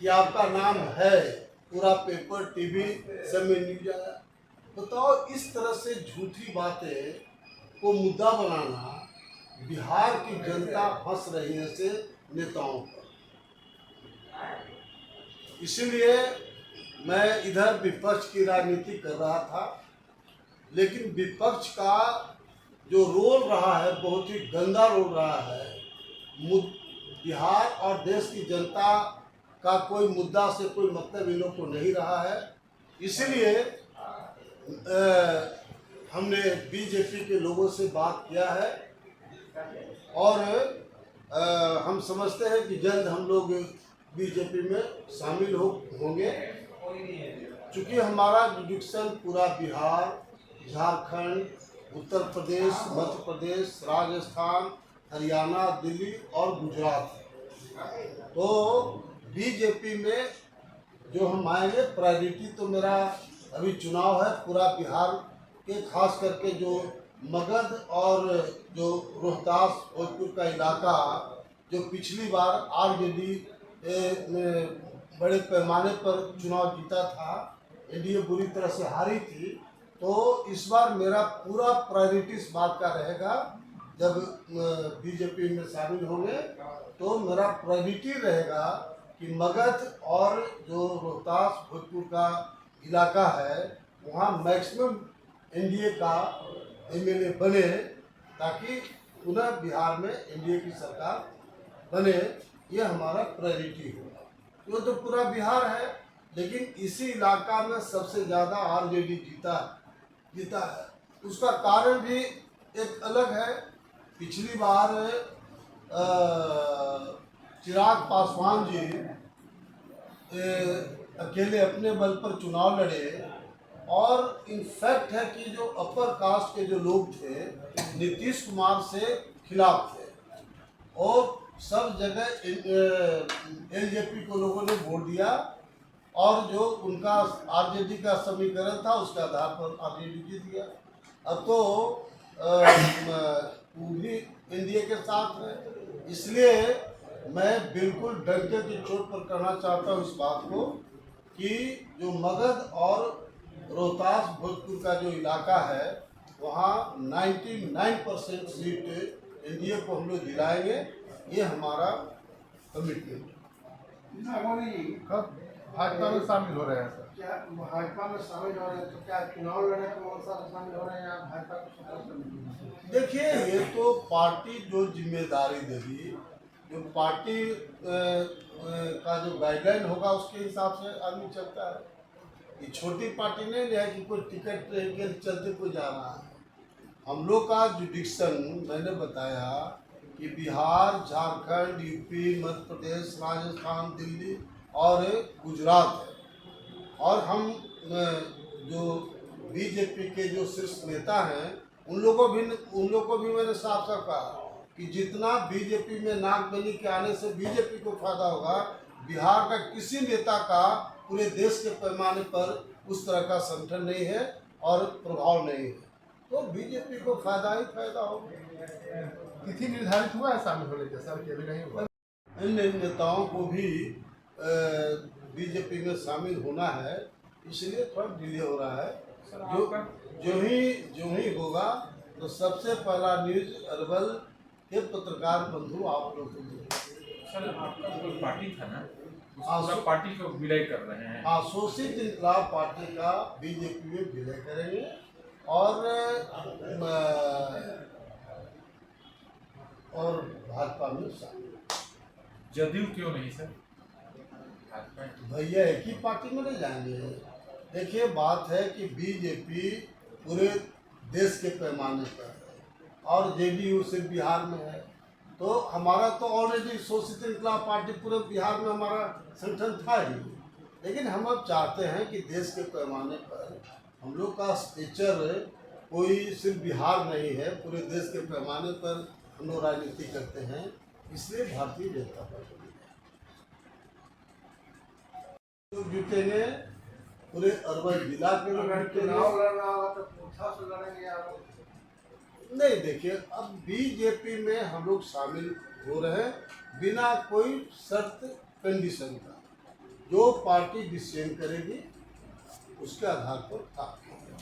कि आपका नाम है, पूरा पेपर टीवी सब में न्यूज आया। बताओ, इस तरह से झूठी बातें को मुद्दा बनाना, बिहार की जनता हंस रही है से नेताओं पर। इसलिए मैं इधर विपक्ष की राजनीति कर रहा था, लेकिन विपक्ष का जो रोल रहा है बहुत ही गंदा रोल रहा है। बिहार और देश की जनता का कोई मुद्दा से कोई मतलब इन लोग को नहीं रहा है। इसलिए हमने बीजेपी के लोगों से बात किया है और हम समझते हैं कि जल्द हम लोग बीजेपी में शामिल होंगे। चूँकि हमारा जुडिक्शन पूरा बिहार, झारखंड, उत्तर प्रदेश, मध्य प्रदेश, राजस्थान, हरियाणा, दिल्ली और गुजरात है। तो बीजेपी में जो हम आएंगे, प्रायोरिटी तो मेरा अभी चुनाव है पूरा बिहार के, खास करके जो मगध और जो रोहतास भोजपुर का इलाका, जो पिछली बार आरजेडी बड़े पैमाने पर चुनाव जीता था, एनडीए बुरी तरह से हारी थी। तो इस बार मेरा पूरा प्रायोरिटी इस बात का रहेगा, जब बीजेपी में शामिल होंगे तो मेरा प्रायोरिटी रहेगा कि मगध और जो रोहतास भोजपुर का इलाका है वहाँ मैक्सिमम एनडीए का एमएलए बने, ताकि पुनः बिहार में एनडीए की सरकार बने। ये हमारा प्रायोरिटी होगा। वो तो पूरा बिहार है, लेकिन इसी इलाका में सबसे ज़्यादा आरजेडी जीता है। उसका कारण भी एक अलग है। पिछली बार चिराग पासवान जी अकेले अपने बल पर चुनाव लड़े, और इनफैक्ट है कि जो अपर कास्ट के जो लोग थे नीतीश कुमार से खिलाफ थे, और सब जगह एलजेपी को लोगों ने वोट दिया, और जो उनका आरजेडी का समीकरण था उसके आधार पर आरजेडी जीत गया। अब तो पूरी एनडीए के साथ है। इसलिए मैं बिल्कुल डंके की चोट पर कहना चाहता हूँ इस बात को कि जो मगध और रोहतास भोजपुर का जो इलाका है वहाँ 99% सीट एनडीए को हम लोग दिलाएंगे। ये हमारा कमिटमेंट है। भाजपा में शामिल हो रहे हैं सर? क्या भाजपा में शामिल हो रहे हैं? तो क्या चुनाव लड़ने के मौका से शामिल हो रहे हैं या भाजपा को? देखिए, ये तो पार्टी जो जिम्मेदारी देगी, जो पार्टी का जो गाइडलाइन होगा उसके हिसाब से आदमी चलता है। ये छोटी पार्टी नहीं है कि कोई टिकट के चलते कोई जा रहा है। हम लोग का जुडिक्शन मैंने बताया कि बिहार, झारखंड, यूपी, मध्य प्रदेश, राजस्थान, दिल्ली और गुजरात है। और हम जो बीजेपी के जो शीर्ष नेता हैं उन लोगों को भी मैंने साफ साफ कहा कि जितना बीजेपी में नागबली के आने से बीजेपी को फायदा होगा, बिहार का किसी नेता का पूरे देश के पैमाने पर उस तरह का संगठन नहीं है और प्रभाव नहीं है। तो बीजेपी को फायदा ही फायदा होगा। तिथि निर्धारित हुआ है शामिल होने का सर, कि अभी नहीं हुआ? अन्य नेताओं को भी बीजेपी में शामिल होना है, इसलिए थोड़ा डिले हो रहा है। जो ही होगा तो सबसे पहला न्यूज अरवल के पत्रकार बंधु आप लोग को देंगे। सर, आपका कोई पार्टी था ना, पूरा पार्टी को विलय कर रहे हैं। शोषित इंकलाब पार्टी का बीजेपी में विलय करेंगे और भाजपा में शामिल। जदयू क्यों नहीं सर? भैया एक ही पार्टी में नहीं जाएंगे। देखिए, बात है कि बीजेपी पूरे देश के पैमाने पर है और जेडीयू सिर्फ बिहार में है। तो हमारा तो ऑलरेडी शोषित इंकलाब पार्टी पूरे बिहार में हमारा संगठन था ही, लेकिन हम अब चाहते हैं कि देश के पैमाने पर हम लोग का स्टेचर कोई सिर्फ बिहार नहीं है, पूरे देश के पैमाने पर हम लोग राजनीति करते हैं। इसलिए भारतीय जनता पार्टी लोग जुटेंगे, पूरे अरवल जिला के लोग चुनाव लड़ना होगा तो पूछा से लड़ेंगे आप? नहीं, देखिए, अब बीजेपी में हम लोग शामिल हो रहे हैं बिना कोई शर्त कंडीशन का। जो पार्टी डिसीजन करेगी उसके आधार पर काम होगा।